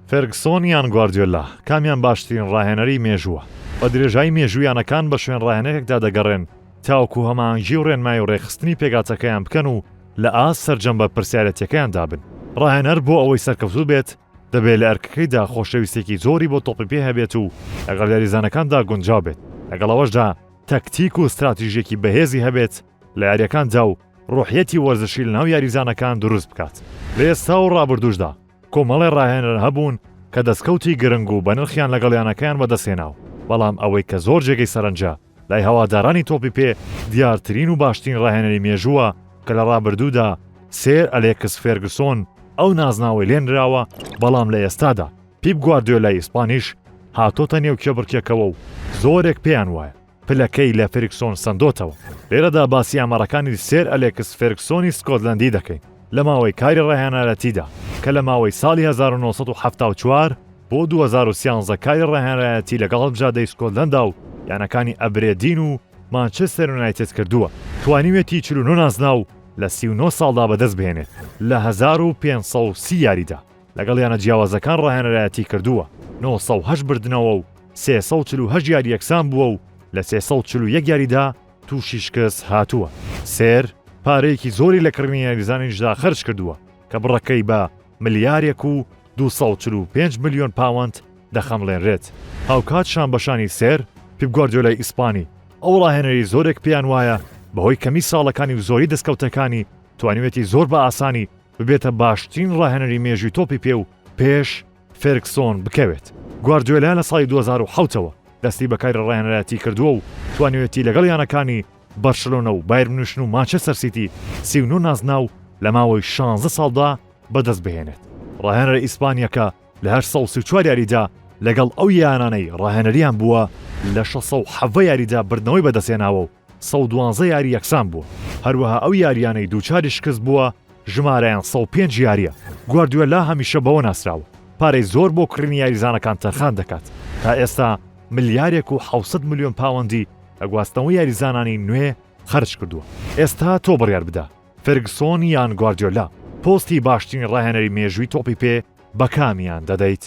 فێرگسۆن یان گواردیۆلا کامیان باشترین ڕاهێنەری مێژووە؟ بە درێژایی مێژوویانەکان بە شوێن ڕاهێنەرێکدا دەگەڕێن تاوەکو هەماهەنگی و ڕێنمای و ڕێخستنی پێگاتەکەیان بکەن و لە ئاس سەرجەم بە پرسیارەتیەکەیان دابن. ڕاهێنەر بۆ ئەوەی سەرکەوتوو بێت دەبێت لە ئەرکەکەیدا خۆشەویستێکی زۆری بۆ تۆپی پێ هەبێت و لەگەڵ یاریزانەکاندا گونجاو بێت، لەگەڵ ئەوەشدا تەکتیک و استراتیژیەکی بەهێزی هەبێت لە یاریەکاندا و ڕۆحیەتی وەرزشی لەناو یاریزانەکان دروست بکات. لە ئێستا و ڕابردووشدا کۆمەڵی ڕاهێنەر هەبوون کە دەستکەوتی گرنگ و بەنرخیان لەگەڵیانەکەیان بەدەستێناو، بەڵام ئەوەی کە زۆر جێگەی سەرنجە لای هەوادارانی تۆپی پێ دیارترین و باشترین ڕاهێنەری مێژووە کە لە ڕابردوودا سێر ئەلێکس فێرگسۆن ئەو نازناوی لێنراوە، بەڵام لە ئێستادا پیپ گواردیۆلای ئیسپانیش هاتۆتە نێو کێبڕکێکەوە و زۆرێک پێیان وایە پلەکەی لە فێرگسۆن سندۆتەوە. لێرەدا باسی ئامارەکانی سێر ئەلێکس فێرگسۆنی سکۆتلەندی دەکەین لە ماوەی کاری ڕاهێنەرەتیدا کە لە ماوەی ساڵی 1974 بۆ 2013 کاری ڕاهێنەرەتی لەگەڵ هەڵبژاردەی سکۆتلەندا و یانەکانی ئەبرێدین و مانچستەر یونایتد کردووە. توانیوێتی 49 نازناو لە 39 ساڵدا بەدەست بهێنێت لە 1530 یاریدا، لەگەڵ یانە جیاوازەکان ڕاهێنەرەتی کردووە 908 بردنەوە و 348 یاری یەکسان بووە و لە 341 یاریدا تووشی شکست هاتووە. سێر پارەیەکی زۆری لە کڕینی یاریزانیشدا خەرج کردووە کە بڕەکەی بە ملیارێک و 245 ملیۆن پاوەند دەخەمڵێنرێت. هاوکات شانبەشانی سێر پیپ گواردیۆلای ئیسپانی ئەو ڕاهێنەری زۆرێک پێیان وایە بەهۆی کەمی ساڵەکانی و زۆری دەستکەوتەکانی توانیوێتی زۆر بە ئاسانی ببێتە باشترین ڕاهێنەری مێژووی تۆپی پێ و پێش فێرگسۆن بکەوێت. گواردیۆلا لە ساڵی 2007ەوە دەستی بەکاری ڕاهێنەرەتی کردووە و توانیوێتی لەگەڵ یانەکانی بەرشلۆنە و بایر مونیخ و مانچستەر سیتی 39 نازناو لە ماوەی 16 ساڵدا بەدەست بهێنێت. ڕاهێنەرە ئیسپانیەکە لە 834 یاریدا لەگەڵ ئەو یانانەی ڕاهێنەریان بووە لە 670 یاریدا بردنەوەی بەدەستێناوە و 112 یاری یەکسان بووە. هەروەها ئەو یاریانەی دووچاری شکست بووە ژمارەیان 105 یاریە. گواردیۆلا هەمیشە بەوە ناسراوە پارەی زۆر بۆ کڕینی یاریزانەکان تەرخان دەکات. تا ئێستا ملیارێک و 700 ملیۆن پاوەندی لە گواستنەوەی یاریزانانی نوێ خەرج کردووە. ئێستا تۆ بڕیار بدە فێرگسۆن یان گواردیۆلا پۆستی باشترین ڕاهێنەری مێژووی تۆپی پێ بە کامیان دەدەیت؟